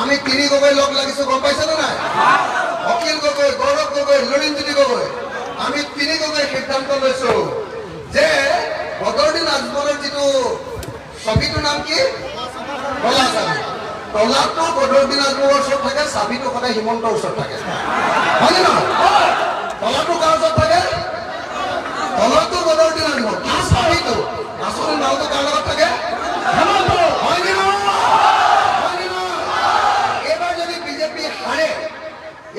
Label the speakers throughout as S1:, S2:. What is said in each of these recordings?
S1: আমি তিনি গগৈ লগ লাগিছো, গম পাইছে নে নাই? অখিল গগৈ, গৌৰৱ গগৈ, লুৰিণজ্যোতি গগৈ, আমি তিনি গগৈ সিদ্ধান্ত লৈছো যে বদৰুদ্দিন আজমলৰ যিটো ছবিটোৰ নাম কি? তলা চাবি। তলাটো বদৰুদ্দিন আজমলৰ ওচৰত থাকে, চাবিটো সদায় হিমন্তৰ ওচৰত থাকে, হয় নে নহয়? তলাটো কাৰ ওচৰত থাকে? তলাটো বদৰুদ্দিন আজমল, কিন্তু চাবিটো আচল নামটো কাৰ লগত থাকে? হিমন্ত, হয় নে নহয়? এইবাৰ যদি বিজেপি হাৰে,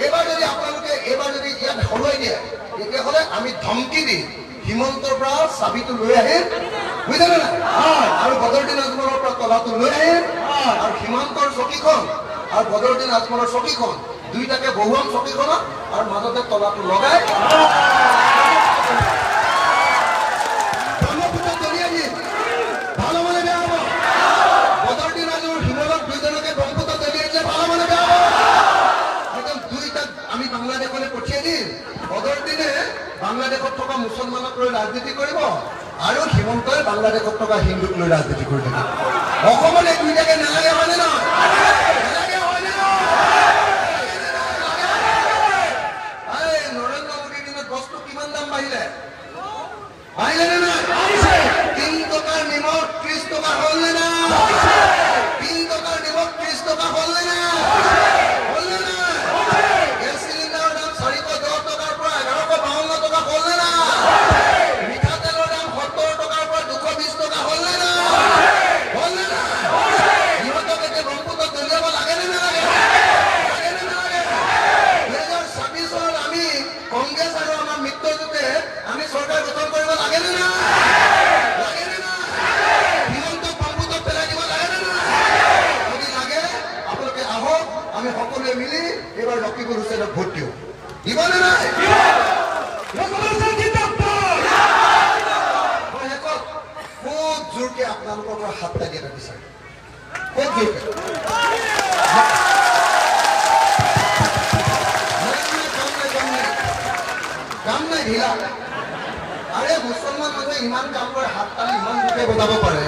S1: এইবাৰ যদি আপোনালোকে এইবাৰ যদি ইয়াত হৰুৱাই দিয়ে, তেতিয়াহ'লে আমি ধমকি দি হিমন্তৰ পৰা চাবিটো লৈ আহিম, বুজিলে নাই? আৰু বদৰুদ্দিন আজমলৰ পৰা তলাটো লৈ আহিম, আৰু হিমন্তৰ চকীখন আৰু বদৰুদ্দিন আজমলৰ চকীখন দুইটাকে বহুৱাম চকীখনত, আৰু মাজতে তলাটো লগাই ব্ৰহ্মপুত্ৰত দলিয়াই দিম। ভাল মানে বেয়া হ'ব? বদৰুদ্দিন আজমল হিমলত দুইজনকে ব্ৰহ্মপুত্ৰত দলিয়াই দিলে ভাল মানে বেয়া হ'ব? একদম দুইটাক আমি বাংলাদেশলৈ পঠিয়াই দিম। বদৰুদ্দিনে বাংলাদেশত থকা মুছলমানক লৈ ৰাজনীতি কৰিব, আৰু হিমন্তই বাংলাদেশত থকা হিন্দুক লৈ ৰাজনীতি কৰি থাকিব। অসমত এই দুইটাকে নালাগে, হয়নে নহয়? নালাগে, হয়নে নহয়? নৰেন্দ্ৰ মোদীৰ দিনত বস্তু কিমান দাম বাঢ়িলে? বাঢ়িলে নে নাই? 3 টকাৰ নিমখ 30 টকা হ'ল নে নাই? 3 টকাৰ নিমখ 30 টকা হ'ল নে নাই? হ'ল নে নাই? গেছ চিলিণ্ডাৰৰ দাম 410 টকাৰ পৰা 1152 টকা হ'ল নে নাই? মিঠাতেলৰ দাম 70 টকাৰ পৰা 220 টকা হ'ল নে নাই? হ'ল নে নাই? ইহঁতক এতিয়া ব্ৰহ্মপুত্ৰত দলিয়াব লাগে নে নালাগে? লাগে নে নালাগে? 2026 চনত আমি কংগ্ৰেছ আৰু আমাৰ মিত্ৰজোঁটে আমি চৰকাৰ গঠন কৰিব লাগে নে নাই? লাগে নে নাই? হিমন্তক ব্ৰহ্মপুত্ৰত পেলাই দিব লাগে নে নাই? যদি লাগে আপোনালোকে আহক, আমি সকলোৱে মিলি এইবাৰ ৰকিবুল হুছেইনক ভোট দিওঁ। দিবনে নাই? খুব জোৰকে আপোনালোকৰ পৰা হাত তালি এটা বিচাৰিম, খুব জোৰকে। কাম নাই ঢিলা। আৰে মুছলমান মানুহে ইমান কাম কৰে, হাত তালি ইমান জোৰকে বজাব পাৰে।